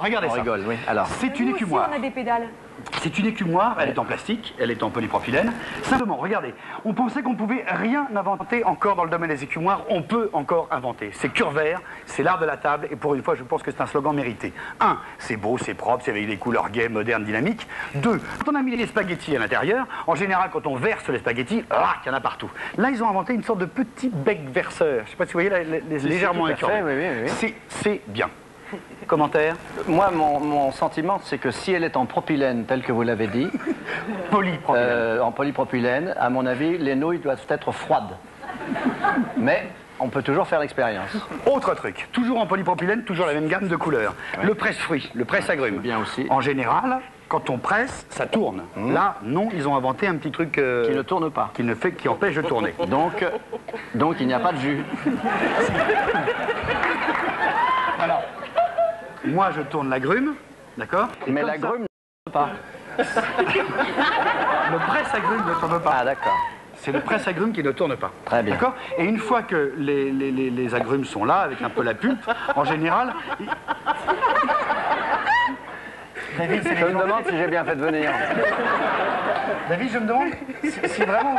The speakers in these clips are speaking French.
regardez ça. On rigole, oui. Alors. C'est une écumoire. On a des pédales. C'est une écumoire, elle est en plastique, elle est en polypropylène. Simplement, regardez, on pensait qu'on pouvait rien inventer encore dans le domaine des écumoires, on peut encore inventer. C'est Curvert, c'est l'art de la table, et pour une fois, je pense que c'est un slogan mérité. 1, c'est beau, c'est propre, c'est avec des couleurs gaies, modernes, dynamiques. 2, quand on a mis les spaghettis à l'intérieur, en général, quand on verse les spaghettis, il y en a partout. Là, ils ont inventé une sorte de petit bec verseur. Je ne sais pas si vous voyez, légèrement incurvé. Oui. C'est bien. Commentaire? Moi, mon sentiment, c'est que si elle est en propylène, tel que vous l'avez dit, en polypropylène, à mon avis, les nouilles doivent être froides. Mais on peut toujours faire l'expérience. Autre truc, toujours en polypropylène, toujours la même gamme de couleurs. Ouais. Le presse-fruits, le presse-agrumes. Bien aussi. En général, quand on presse, ça tourne. Là, non, ils ont inventé un petit truc... qui ne tourne pas. Qui empêche de tourner. Donc il n'y a pas de jus. Alors, moi, je tourne l'agrume, d'accord? Mais l'agrume ne tourne pas. Le presse-agrume ne tourne pas. Ah, d'accord. C'est le presse-agrumes qui ne tourne pas. Très bien. D'accord? Et une fois que les agrumes sont là, avec un peu la pulpe, en général... David, je me demande si j'ai bien fait de venir. David, je me demande si vraiment...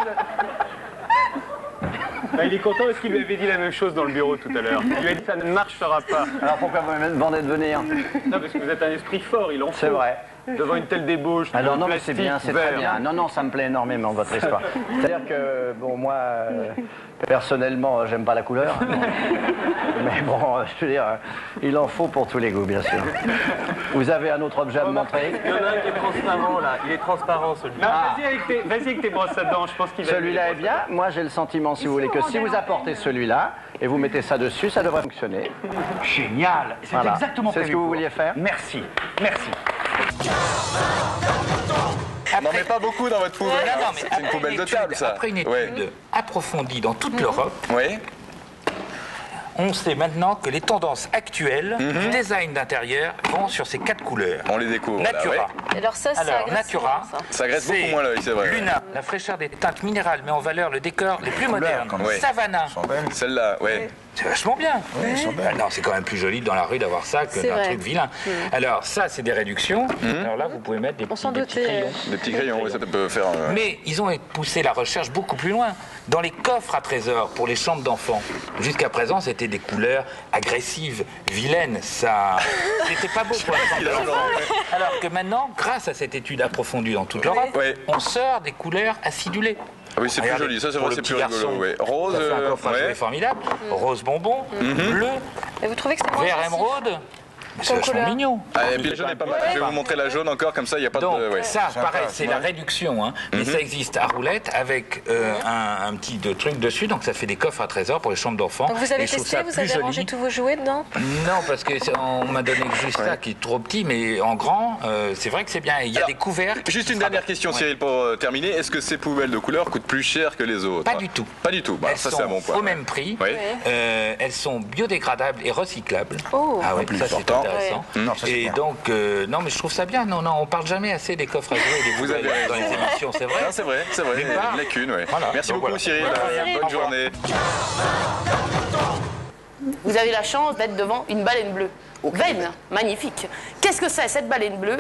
Il est content parce qu'il lui avait dit la même chose dans le bureau tout à l'heure. Il lui a dit ça ne marchera pas. Alors pourquoi vous me demandez de venir? Non, parce que vous êtes un esprit fort, il en faut. C'est vrai. Devant une telle débauche. Alors non, mais c'est bien, c'est très bien. Non, ça me plaît énormément, votre histoire. C'est-à-dire que, bon, moi, personnellement, j'aime pas la couleur. Mais bon, je veux dire, il en faut pour tous les goûts, bien sûr. Vous avez un autre objet à me montrer? Il y en a un qui est transparent, là. Il est transparent, celui-là. Non, vas-y avec tes brosses à dents, je pense qu'il va... Celui-là est bien. Moi, j'ai le sentiment, si vous voulez, que si vous apportez celui-là et vous mettez ça dessus, ça devrait fonctionner. Génial. C'est exactement ce que vous vouliez faire. Merci. Merci. N'en mets pas beaucoup dans votre poubelle. C'est une poubelle de table, ça. Après une étude approfondie dans toute l'Europe, on sait maintenant que les tendances actuelles du design d'intérieur vont sur ces 4 couleurs. On les découvre. Natura. Là, Alors ça, Natura. Ça agresse beaucoup moins l'œil, c'est vrai. Luna, la fraîcheur des teintes minérales met en valeur le décor les plus modernes. Savannah. Celle-là, c'est vachement bien. Non, c'est quand même plus joli dans la rue d'avoir ça que d'un truc vilain. Alors ça, c'est des réductions. Alors là, vous pouvez mettre des petits crayons. Des petits crayons, oui, ça peut faire... Mais ils ont poussé la recherche beaucoup plus loin. Dans les coffres à trésors pour les chambres d'enfants, jusqu'à présent, c'était des couleurs agressives, vilaines. Ça, c'était pas beau pour la chambre d'enfant. Alors que maintenant, grâce à cette étude approfondie dans toute l'Europe, on sort des couleurs acidulées. Ah oui, c'est plus joli, ça c'est vrai, c'est plus rigolo. Rose, un coffre à jouer formidable. Rose bonbon, bleu, et vous trouvez que c'est vert émeraude. C'est vachement mignon. Et puis le jaune est pas mal. Je vais vous montrer la jaune encore, comme ça il n'y a pas donc, de... ça, pareil, c'est la réduction. Mais ça existe à roulette avec un petit truc dessus. Donc ça fait des coffres à trésors pour les chambres d'enfants. Donc vous avez testé, vous avez rangé tous vos jouets dedans? Non, parce qu'on m'a donné juste ça qui est trop petit. Mais en grand, c'est vrai que c'est bien. Il y a des couvercles. Juste une dernière question, Cyril, pour terminer. Est-ce que ces poubelles de couleur coûtent plus cher que les autres? Pas du tout. Pas du tout. Elles ça, sont c'est un bon point. au même prix. Elles sont biodégradables et recyclables. Ah oui, ça c'est intéressant. Et donc, non, mais je trouve ça bien. Non, on parle jamais assez des coffres à jouer et des poubelles dans les émissions, c'est vrai. C'est vrai, c'est vrai. Une lacune, Voilà. Merci beaucoup, Cyril. Bonne journée. Vous avez la chance d'être devant une baleine bleue. Veine, magnifique. Qu'est-ce que c'est, cette baleine bleue?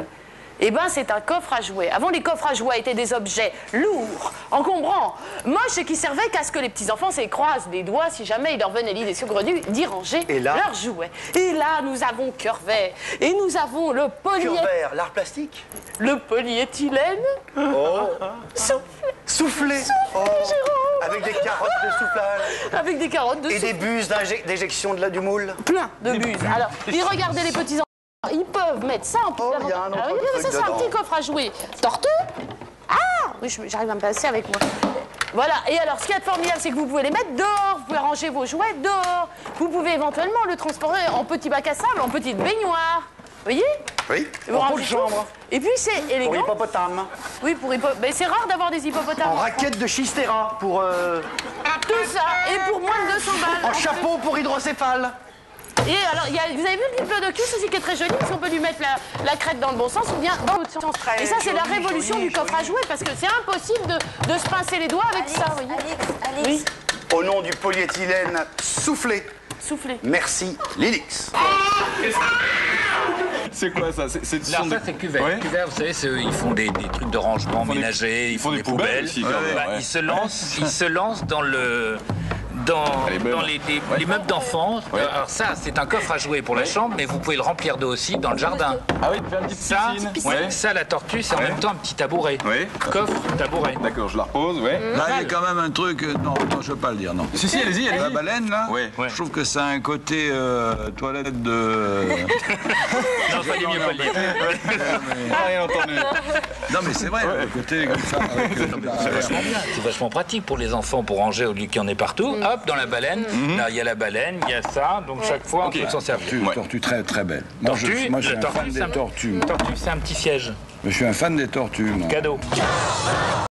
Eh bien, c'est un coffre à jouets. Avant, les coffres à jouets étaient des objets lourds, encombrants, moches et qui servaient qu'à ce que les petits-enfants s'écroisent les doigts si jamais il leur venait l'idée saugrenue d'y ranger leurs jouets. Et là, nous avons Curvert. Et nous avons le Curvert, l'art plastique? Le polyéthylène. Soufflé. Jérôme. Avec des carottes de soufflage. Avec des carottes de soufflage. Et des buses d'éjection du moule. Plein de buses. Alors, et regardez les petits enfants. Ils peuvent mettre ça en plus. Ça, c'est un petit coffre à jouer. Tortue. Ah oui, j'arrive à me passer avec moi. Voilà. Et alors, ce qui est formidable, c'est que vous pouvez les mettre dehors. Vous pouvez ranger vos jouets dehors. Vous pouvez éventuellement le transporter en petit bac à sable, en petite baignoire. Vous voyez? Oui. En pot de chambre. Et puis, c'est élégant. Pour hippopotame. Oui, pour hippopotame. Mais c'est rare d'avoir des hippopotames. En raquette de schistera pour... Tout ça. Et pour moins de 200 balles. En chapeau pour hydrocéphale. Et alors, vous avez vu le diplodocus aussi qui est très joli, si on peut lui mettre la crête dans le bon sens ou bien dans l'autre sens. Et ça, c'est la révolution du coffre à jouets parce que c'est impossible de se pincer les doigts avec ça, vous voyez. Alix. Au nom du polyéthylène soufflé. Soufflé. Merci, Lilix. C'est quoi ça? Alors ça, c'est cuvert. Ouais. Cuvert, vous savez, ils font des trucs de rangement ménager, ils font des poubelles. Aussi, Ils se lancent dans le... Dans les meubles d'enfants. Ouais. Alors ça, c'est un coffre à jouets pour la chambre, mais vous pouvez le remplir d'eau aussi dans le jardin. Ah oui, faire une petite piscine. Ouais. Ça, la tortue, c'est en même temps un petit tabouret. Oui. Coffre, tabouret. D'accord, je la repose, ouais. Là, il y a quand même un truc. Non, je veux pas le dire, non. Si, allez-y, La baleine, là, Ouais. je trouve que ça a un côté toilette de. Non, fallait mieux pas le dire. Ah, rien entendu. Non, mais c'est vrai, le côté comme ça. Avec, C'est vachement bien. C'est vachement pratique pour les enfants pour ranger au lieu qu'il y en ait partout. Hop, dans la baleine. Là, il y a la baleine, il y a ça. Donc chaque fois, on peut s'en servir. tortue très très belle. Moi, je suis un fan des tortues. Tortue, c'est un petit siège. Je suis un fan des tortues, moi. Cadeau.